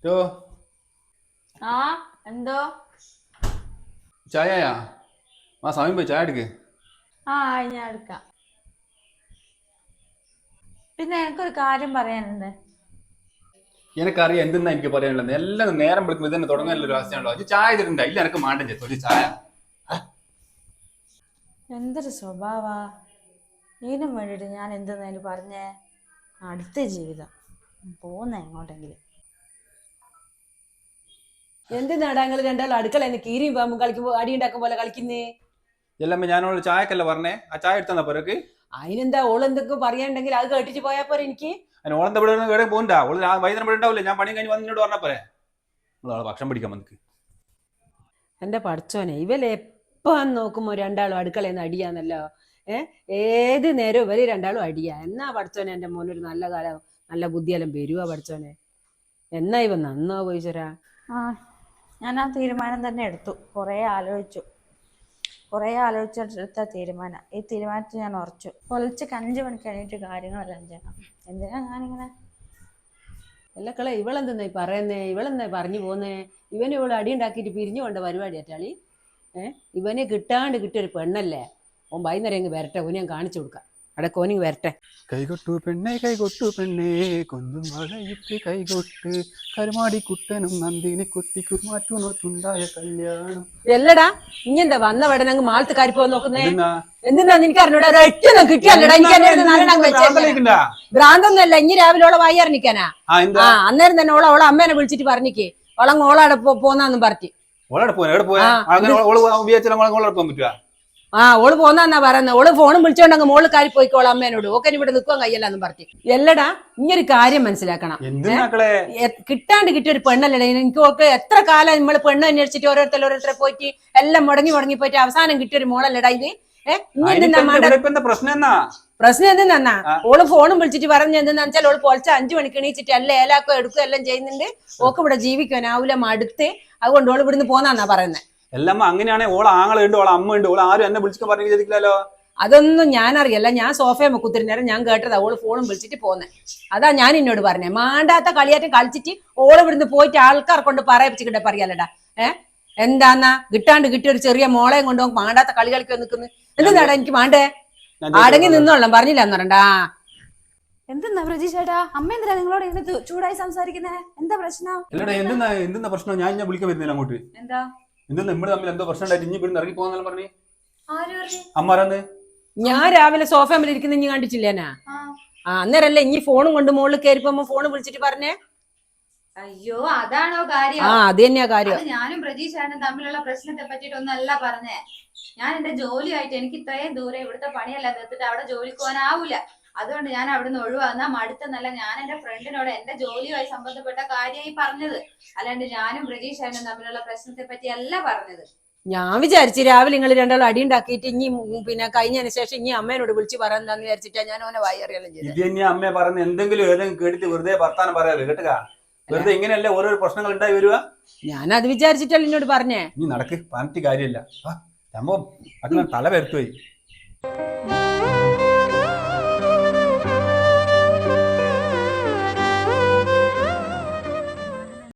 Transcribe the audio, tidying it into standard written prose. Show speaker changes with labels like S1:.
S1: ോ
S2: ആ എന്തോ
S1: ചായയാ ആ സമയം പോയി ചായ എടുക്ക്.
S2: ആ ഞാൻ എടുക്കാം. പിന്നെ എനിക്കൊരു കാര്യം പറയാനുണ്ട്.
S1: എനിക്കറിയാം എന്തെന്നാ എനിക്ക് പറയാനുള്ളത്. എല്ലാം നേരം വിളിക്കുമ്പോൾ ഇതന്നെ തുടങ്ങാനുള്ള ഒരു അവസ്ഥയാണല്ലോ. അത് ചായ തരണ്ട ഇല്ല എനിക്ക് മാണ്ടം ചേച്ചി ഒരു ചായ.
S2: എന്തൊരു സ്വഭാവാ. ഇതിനും വേണ്ടിയിട്ട് ഞാൻ എന്തെന്നാലും പറഞ്ഞേ. അടുത്ത ജീവിതം പോന്ന എങ്ങോട്ടെങ്കിലും.
S3: എന്തിനാടാ നിങ്ങൾ രണ്ടാളും അടുക്കള കീരിയും പാമ്പും കളിക്കുമ്പോ അടി ഉണ്ടാക്കും പോലെ കളിക്കുന്നേ?
S1: എല്ലാം ഞാനോട് ചായക്കല്ല പറഞ്ഞേ, ആ ചായ എടുത്താ പോരക്ക്.
S3: അതിനെന്താ ഓള് എന്തൊക്കെ പറയാണ്ടെങ്കിൽ അത് കേട്ടിട്ട് പോയാ പോരെ എനിക്ക്.
S1: അതിന് ഓളെന്താ ഇവിടെ കേടെ പോകണ്ട. ഓള് വൈകുന്നേരം ഇവിടെ ഉണ്ടാവില്ലേ, ഞാൻ പണി കഴിഞ്ഞ് വന്നിട്ട് പറഞ്ഞാ പോരെ. നിങ്ങളെ ഭക്ഷണം പിടിക്കാൻ വന്നിക്ക്.
S3: എന്റെ പഠിച്ചോനെ ഇവലെ എപ്പോ നോക്കുമ്പോ രണ്ടാളും അടുക്കളയിൽ നിന്ന് അടിയാന്നല്ലോ. ഏത് നേരം ഇവര് രണ്ടാളും അടിയാ. എന്നാ പഠിച്ചോനെ എന്റെ മോനൊരു നല്ല കാലം നല്ല ബുദ്ധിയെല്ലാം വരുവാ പഠിച്ചോനെ. എന്നാ ഇവ നന്നാ പോയിച്ചരാ.
S2: ഞാൻ ആ തീരുമാനം തന്നെ എടുത്തു. കുറേ ആലോചിച്ചെടുത്ത തീരുമാനം. ഈ തീരുമാനത്തിൽ ഞാൻ ഉറച്ചു. പൊളിച്ചക്ക് 5 മണിക്ക് എണീറ്റ് കാര്യങ്ങളെല്ലാം ചെയ്യണം. എന്തിനാ ഞാനിങ്ങനെ
S3: എല്ലക്കളെ ഇവളെന്തെന്നാ പറയുന്നേ? ഇവളെന്നാ പറഞ്ഞു പോന്നേ? ഇവള് അടി ഉണ്ടാക്കിയിട്ട് പിരിഞ്ഞു കൊണ്ട പരിപാടി അറ്റാളി. ഇവനെ കിട്ടാണ്ട് കിട്ടിയൊരു പെണ്ണല്ലേ. ഓൻ വൈകുന്നേരം വരട്ടെ, ഓനെ ഞാൻ കാണിച്ചു കൊടുക്കാം. അവിടെ കോനിങ് വരട്ടെ.
S1: കൈകൊട്ടു പെണ്ണേ കൊന്നും വളയിട്ട് കൈകൊട്ട് കരുമാടി കുട്ടനും നന്ദിനി കുത്തി കുമാറ്റുണ്ടായ കല്യാണം.
S3: എല്ലടാ ഇങ്ങെന്താ വന്ന വടനെ അങ്ങ് മാളത്ത് കാരിപ്പോ നോക്കുന്നേ? എന്തിനാ നിനക്ക് അറിഞ്ഞൂടാ? ഒറ്റൊന്നും കിട്ടിയല്ലടാ എനിക്ക്. ഭ്രാന്തൊന്നുമല്ല. ഇനി രാവിലെ ഓളെ വായിറിഞ്ഞിക്കാനാ. അന്നേരം തന്നെ ഓളെ അമ്മേനെ വിളിച്ചിട്ട് പറഞ്ഞിക്ക് ഓളങ്ങ് ഓളാടെ പോന്നാന്നും പറഞ്ഞു. ഓള് പോന്നാ പറയുന്നത്. ഓള് ഫോണും വിളിച്ചോണ്ടങ്ങ് മോള് കാരി പോയിക്കോളാം അമ്മേനോട്. ഓക്കെ ഇവിടെ നിൽക്കാൻ കയ്യല്ലാന്നും പറഞ്ഞു. എല്ലടാ ഇങ്ങനൊരു കാര്യം മനസ്സിലാക്കണം. കിട്ടാണ്ട് കിട്ടിയൊരു പെണ്ണല്ലേ എനിക്ക്. ഓക്കെ എത്ര കാലം നമ്മള് പെണ്ണ് അന്വേഷിച്ചിട്ട് ഓരോരുത്തരെ പോയിട്ട് എല്ലാം മുടങ്ങി പോയിട്ട് അവസാനം കിട്ടിയൊരു മോളല്ലേടാ ഇത്. പ്രശ്നം എന്തെന്നാ? ഓള് ഫോണും വിളിച്ചിട്ട് പറഞ്ഞ എന്തെന്ന് വെച്ചാൽ ഓള് പൊളിച്ച 5 മണിക്ക് എണീച്ചിട്ട് എല്ലാം ഏലാക്കോ എടുക്കുക എല്ലാം ചെയ്യുന്നുണ്ട്. ഓക്ക് ഇവിടെ ജീവിക്കാനാവൂല മടുത്ത്. അതുകൊണ്ട് ഓള് ഇവിടുന്ന് പോന്നാന്നാ പറയുന്നത്.
S1: എല്ലാം അങ്ങനെയാണെ ഓള ആങ്ങളുണ്ട്, ഓള അമ്മ ഉണ്ട്, ഓള ആരും എന്നെ വിളിച്ചു പറഞ്ഞു ചെയ്തിട്ടില്ലല്ലോ.
S3: അതൊന്നും ഞാനറിയല്ല. ഞാൻ സോഫയെ കുത്തിരി നേരം ഞാൻ കേട്ടതാ ഓള് ഫോണും വിളിച്ചിട്ട് പോന്നെ. അതാ ഞാൻ എന്നോട് പറഞ്ഞേ. മാണ്ടാത്ത കളിയാറ്റം കളിച്ചിട്ട് ഓള് ഇവിടുന്ന് പോയിട്ട് ആൾക്കാർ കൊണ്ട് പറയിപ്പിച്ചിട്ട് പറയാലടാ. എന്താന്നാ കിട്ടാണ്ട് കിട്ടിയ ഒരു ചെറിയ മോളെയും കൊണ്ടുപോകും മാണ്ടാത്ത കളി കളിക്കാൻ നിൽക്കുന്നു. എന്താടാ എനിക്ക് മാണ്ടേ? അടങ്ങി നിന്നോളാം പറഞ്ഞില്ല എന്നറണ്ടാ.
S2: എന്തെന്നാ പ്രജീഷേട്ടാ? അമ്മ എന്തിനാ നിങ്ങളോട് ഇങ്ങനെ ചൂടായി സംസാരിക്കുന്നേ? എന്താ പ്രശ്നം?
S1: എന്തെന്നാ പ്രശ്നം? ഞാൻ വിളിക്കാൻ വരുന്നില്ല അങ്ങോട്ട്.
S2: എന്താ
S1: നമ്മൾ തമ്മിൽ എന്തോ പ്രശ്നം ഉണ്ടായിട്ട് ഇനി ഇവിടുന്ന് ഇറങ്ങി പോകാന്നെല്ലാം പറഞ്ഞു.
S2: ആര് പറഞ്ഞു?
S1: അമ്മ അറിയാന്ന്.
S3: ഞാൻ രാവിലെ സോഫയിൽ ഇരിക്കുന്ന ഇനി കണ്ടിട്ടില്ലേനാ? അന്നേരല്ലേ ഇനി ഫോണും കൊണ്ട് മുകളിൽ കയറിപ്പോ ഫോണ് വിളിച്ചിട്ട് പറഞ്ഞേ.
S2: അയ്യോ അതാണോ കാര്യം?
S3: അത് തന്നെയാ കാര്യം.
S2: ഞാനും പ്രജീഷാനും തമ്മിലുള്ള പ്രശ്നത്തെ പറ്റിയിട്ടൊന്നല്ല പറഞ്ഞേ. ഞാൻ എന്റെ ജോലിയായിട്ട് എനിക്ക് ഇത്രയും ദൂരെ ഇവിടുത്തെ പണിയെല്ലാം തീർത്തിട്ട് അവിടെ ജോലിക്ക് പോകാനാവൂല. അതുകൊണ്ട് ഞാൻ അവിടുന്ന് ഒഴിവാകുന്ന മടുത്തെന്നല്ല ഞാൻ എന്റെ ഫ്രണ്ടിനോട് എന്റെ ജോലിയുമായി സംബന്ധപ്പെട്ട കാര്യമായി പറഞ്ഞത്. അല്ലാണ്ട് ഞാനും പ്രജീഷാനും തമ്മിലുള്ള പ്രശ്നത്തെ പറ്റി അല്ല പറഞ്ഞത്.
S3: ഞാൻ വിചാരിച്ചു രാവിലെ നിങ്ങൾ രണ്ടാളും അടി ഉണ്ടാക്കിയിട്ട് ഇനി പിന്നെ കഴിഞ്ഞതിന് ശേഷം ഇനി അമ്മേനോട് വിളിച്ച് പറയാന്ന് വിചാരിച്ചിട്ടാ ഞാൻ ഓനെ വായി അറിയാലും
S1: ചെയ്തത്. അമ്മയെ പറഞ്ഞ് എന്തെങ്കിലും ഏതെങ്കിലും കേട്ടിട്ട് വെറുതെ വർത്താനം പറയാതെ കേട്ടുക. വെറുതെ ഇങ്ങനെയല്ലേ ഓരോ പ്രശ്നങ്ങൾ ഉണ്ടായി വരുക.
S3: ഞാനത് വിചാരിച്ചിട്ടല്ല എന്നോട് പറഞ്ഞേ.
S1: നീ നടക്ക് പറഞ്ഞിട്ട് കാര്യമില്ല. തല വരുത്തുപോയി.